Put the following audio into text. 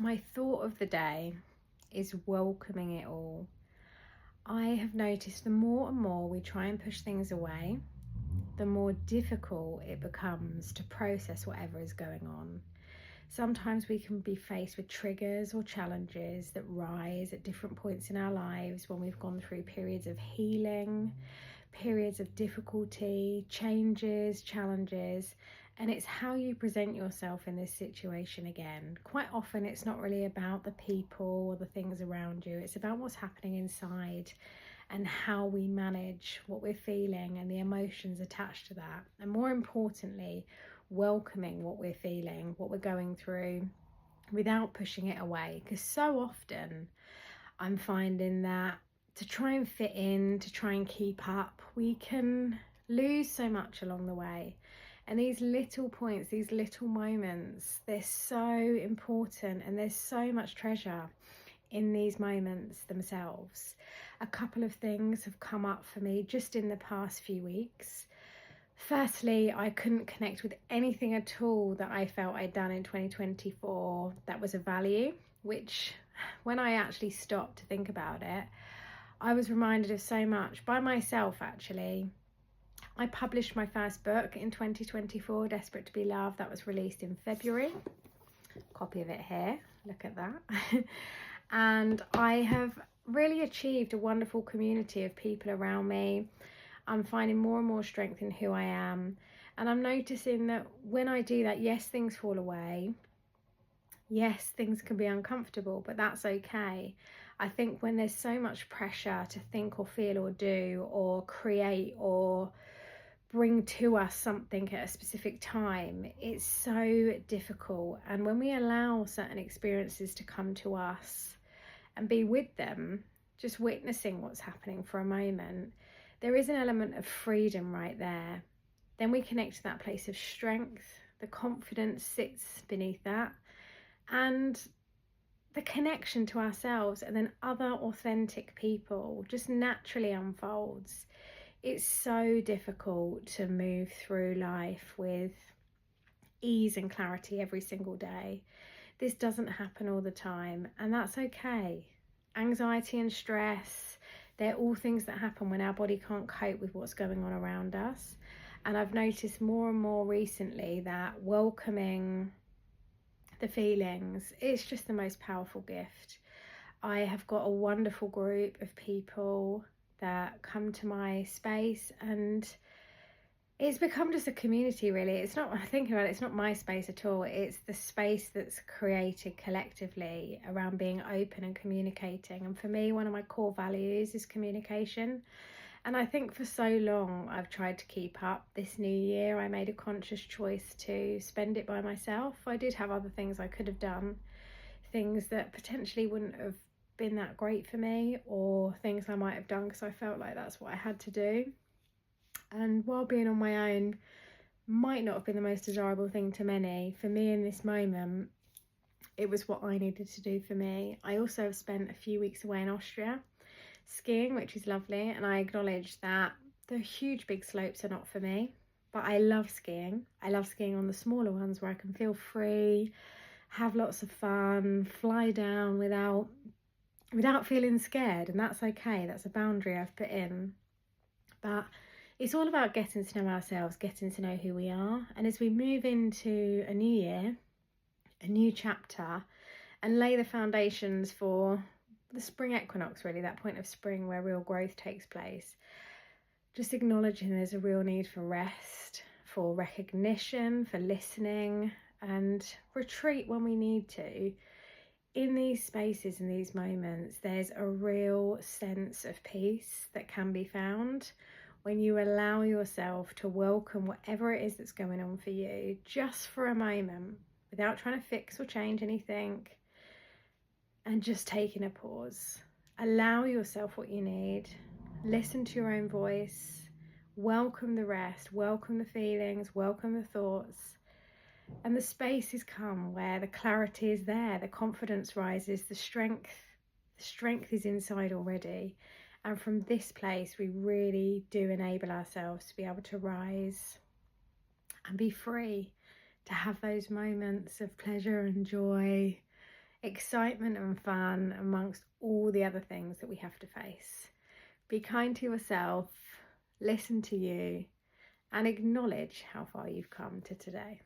My thought of the day is welcoming it all. I have noticed the more and more we try and push things away, the more difficult it becomes to process whatever is going on. Sometimes we can be faced with triggers or challenges that rise at different points in our lives when we've gone through periods of healing, periods of difficulty, changes, challenges, and it's how you present yourself in this situation again. Quite often it's not really about the people or the things around you, it's about what's happening inside and how we manage what we're feeling and the emotions attached to that. And more importantly, welcoming what we're feeling, what we're going through, without pushing it away. Because so often I'm finding that to try and fit in, to try and keep up, we can lose so much along the way. And these little points, these little moments, they're so important, and there's so much treasure in these moments themselves. A couple of things have come up for me just in the past few weeks. Firstly, I couldn't connect with anything at all that I felt I'd done in 2024 that was of value, which when I actually stopped to think about it, I was reminded of so much by myself actually. I published my first book in 2024, Desperate to be Loved. That was released in February. Copy of it here, look at that. And I have really achieved a wonderful community of people around me. I'm finding more and more strength in who I am. And I'm noticing that when I do that, yes, things fall away. Yes, things can be uncomfortable, but that's okay. I think when there's so much pressure to think or feel or do or create or bring to us something at a specific time, it's so difficult. And when we allow certain experiences to come to us and be with them, just witnessing what's happening for a moment, there is an element of freedom right there. Then we connect to that place of strength. The confidence sits beneath that, and the connection to ourselves and then other authentic people just naturally unfolds. It's so difficult to move through life with ease and clarity every single day. This doesn't happen all the time, and that's okay. Anxiety and stress, they're all things that happen when our body can't cope with what's going on around us. And I've noticed more and more recently that welcoming the feelings, it's just the most powerful gift. I have got a wonderful group of people that come to my space, and it's become just a community really. It's not, thinking about it, it's not my space at all. It's the space that's created collectively around being open and communicating. And for me, one of my core values is communication. And I think for so long I've tried to keep up. This new year I made a conscious choice to spend it by myself. I did have other things I could have done, things that potentially wouldn't have been that great for me, or things I might have done because I felt like that's what I had to do. And while being on my own might not have been the most desirable thing to many, for me in this moment, it was what I needed to do for me. I also have spent a few weeks away in Austria skiing, which is lovely, and I acknowledge that the huge big slopes are not for me, but I love skiing. I love skiing on the smaller ones where I can feel free, have lots of fun, fly down without feeling scared, and that's okay. That's a boundary I've put in. But it's all about getting to know ourselves, getting to know who we are. And as we move into a new year, a new chapter, and lay the foundations for the spring equinox, really, that point of spring where real growth takes place, just acknowledging there's a real need for rest, for recognition, for listening, and retreat when we need to. In these spaces, in these moments, there's a real sense of peace that can be found when you allow yourself to welcome whatever it is that's going on for you, just for a moment, without trying to fix or change anything, and just taking a pause. Allow yourself what you need, listen to your own voice, welcome the rest, welcome the feelings, welcome the thoughts, and the spaces come where the clarity is there, the confidence rises, the strength is inside already. And from this place, we really do enable ourselves to be able to rise and be free, to have those moments of pleasure and joy excitement and fun amongst all the other things that we have to face. Be kind to yourself, listen to you, and acknowledge how far you've come to today.